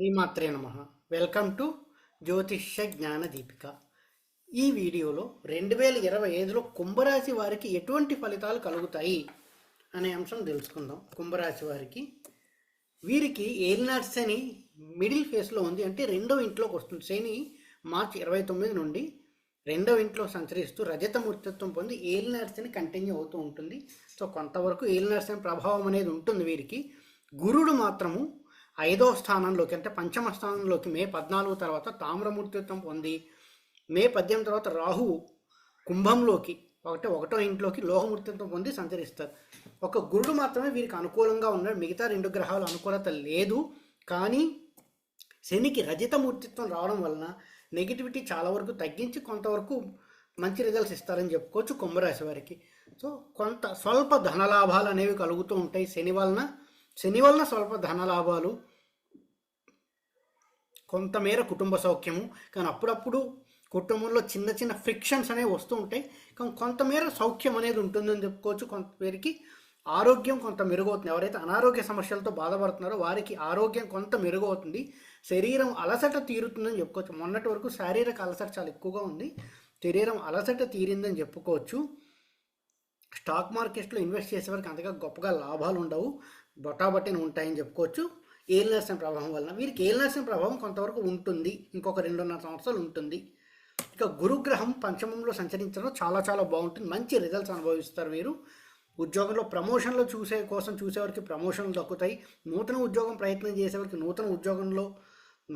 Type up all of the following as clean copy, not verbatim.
శ్రీమాత్రే నమః. Welcome to జ్యోతిష్య జ్ఞాన దీపిక. ఈ వీడియోలో 2025లో కుంభరాశి వారికి ఎటువంటి ఫలితాలు కలుగుతాయి అనే అంశం తెలుసుకుందాం. కుంభరాశి వారికి వీరికి ఏలినాటి శని మిడిల్ ఫేస్లో ఉంది, అంటే రెండవ ఇంట్లోకి వస్తుంది. శని మార్చి 29 నుండి రెండవ ఇంట్లో సంచరిస్తూ రజత మూర్తిత్వం పొంది ఏలినాటి శని కంటిన్యూ అవుతూ ఉంటుంది. సో కొంతవరకు ఏలినాటి శని ప్రభావం అనేది ఉంటుంది వీరికి. గురుడు మాత్రము 5వ స్థానంలోకి, అంటే పంచమ స్థానంలోకి మే 14 తర్వాత తామ్రమూర్తిత్వం పొంది మే 18 తర్వాత రాహువు కుంభంలోకి ఒకటో ఇంట్లోకి లోహమూర్తిత్వం పొంది సంచరిస్తారు. ఒక గురుడు మాత్రమే వీరికి అనుకూలంగా ఉన్నాడు, మిగతా 2 గ్రహాలు అనుకూలత లేదు. కానీ శనికి రజిత మూర్తిత్వం రావడం వలన నెగిటివిటీ చాలా వరకు తగ్గించి కొంతవరకు మంచి రిజల్ట్స్ ఇస్తారని చెప్పుకోవచ్చు కుంభరాశి వారికి. సో కొంత స్వల్ప ధనలాభాలు అనేవి కలుగుతూ ఉంటాయి శని వలన స్వల్ప ధనలాభాలు, కొంతమేర కుటుంబ సౌఖ్యము. కానీ అప్పుడప్పుడు కుటుంబంలో చిన్న చిన్న ఫ్రిక్షన్స్ అనేవి వస్తూ ఉంటాయి, కానీ కొంతమేర సౌఖ్యం అనేది ఉంటుందని చెప్పుకోవచ్చు. కొంతమేరకి ఆరోగ్యం కొంత మెరుగవుతుంది. ఎవరైతే అనారోగ్య సమస్యలతో బాధపడుతున్నారో వారికి ఆరోగ్యం కొంత మెరుగవుతుంది. శరీరం అలసట తీరుతుందని చెప్పుకోవచ్చు. మొన్నటి వరకు శారీరక అలసట చాలా ఎక్కువగా ఉంది, శరీరం అలసట తీరిందని చెప్పుకోవచ్చు. స్టాక్ మార్కెట్లో ఇన్వెస్ట్ చేసేవారికి అంతగా గొప్పగా లాభాలు ఉండవు, బొటాబట్టిని ఉంటాయని చెప్పుకోవచ్చు. ఏలినాటి ప్రభావం వలన వీరికి ఏలినాటి ప్రభావం కొంతవరకు ఉంటుంది, ఇంకొక 2.5 సంవత్సరాలు ఉంటుంది. ఇక గురుగ్రహం పంచమంలో సంచరించడం చాలా చాలా బాగుంటుంది, మంచి రిజల్ట్స్ అనుభవిస్తారు వీరు. ఉద్యోగంలో ప్రమోషన్లు చూసేవారికి ప్రమోషన్లు దక్కుతాయి. నూతన ఉద్యోగం ప్రయత్నం చేసేవారికి నూతన ఉద్యోగంలో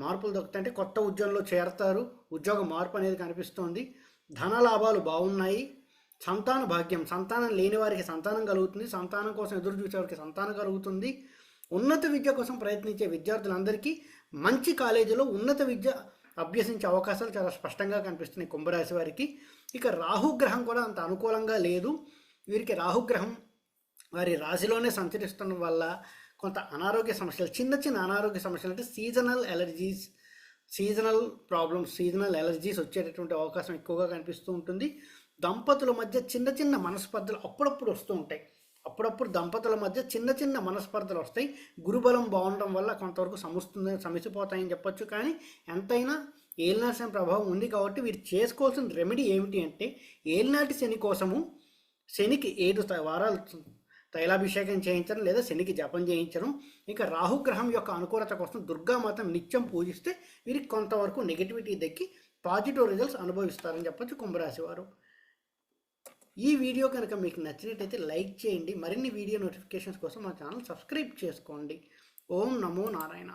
మార్పులు దక్కుతాయి, అంటే కొత్త ఉద్యోగంలో చేరతారు. ఉద్యోగ మార్పు అనేది కనిపిస్తోంది. ధన లాభాలు బాగున్నాయి. సంతాన భాగ్యం, సంతానం లేని వారికి సంతానం కలుగుతుంది, సంతానం కోసం ఎదురు చూసేవారికి సంతానం కలుగుతుంది. ఉన్నత విద్య కోసం ప్రయత్నించే విద్యార్థులందరికీ మంచి కాలేజీలో ఉన్నత విద్య అభ్యసించే అవకాశాలు చాలా స్పష్టంగా కనిపిస్తున్నాయి కుంభరాశి వారికి. ఇక రాహుగ్రహం కూడా అంత అనుకూలంగా లేదు వీరికి. రాహుగ్రహం వారి రాశిలోనే సంచరిస్తుండడం వల్ల కొంత అనారోగ్య సమస్యలు, చిన్న చిన్న అనారోగ్య సమస్యలు, అంటే సీజనల్ ఎలర్జీస్ వచ్చేటటువంటి అవకాశం ఎక్కువగా కనిపిస్తూ ఉంటుంది. దంపతుల మధ్య చిన్న చిన్న మనస్పర్ధలు అప్పుడప్పుడు వస్తూ ఉంటాయి. అప్పుడప్పుడు దంపతుల మధ్య చిన్న చిన్న మనస్పర్ధలు వస్తాయి. గురుబలం బాగుండడం వల్ల కొంతవరకు సమసిపోతాయని చెప్పొచ్చు. కానీ ఎంతైనా ఏలినాటి శని ప్రభావం ఉంది కాబట్టి వీరు చేసుకోవాల్సిన రెమెడీ ఏమిటి అంటే, ఏలినాటి శని కోసము శనికి 7 వారాలు తైలాభిషేకం చేయించడం లేదా శనికి జపం చేయించడం. ఇక రాహుగ్రహం యొక్క అనుకూలత కోసం దుర్గామాతను నిత్యం పూజిస్తే వీరికి కొంతవరకు నెగిటివిటీ దక్కి పాజిటివ్ రిజల్ట్స్ అనుభవిస్తారని చెప్పొచ్చు కుంభరాశి వారు. ఈ వీడియో కనుక మీకు నచ్చినట్టయితే లైక్ చేయండి. మరిన్ని వీడియో నోటిఫికేషన్స్ కోసం మా ఛానల్ సబ్స్క్రైబ్ చేసుకోండి. ఓం నమో నారాయణ.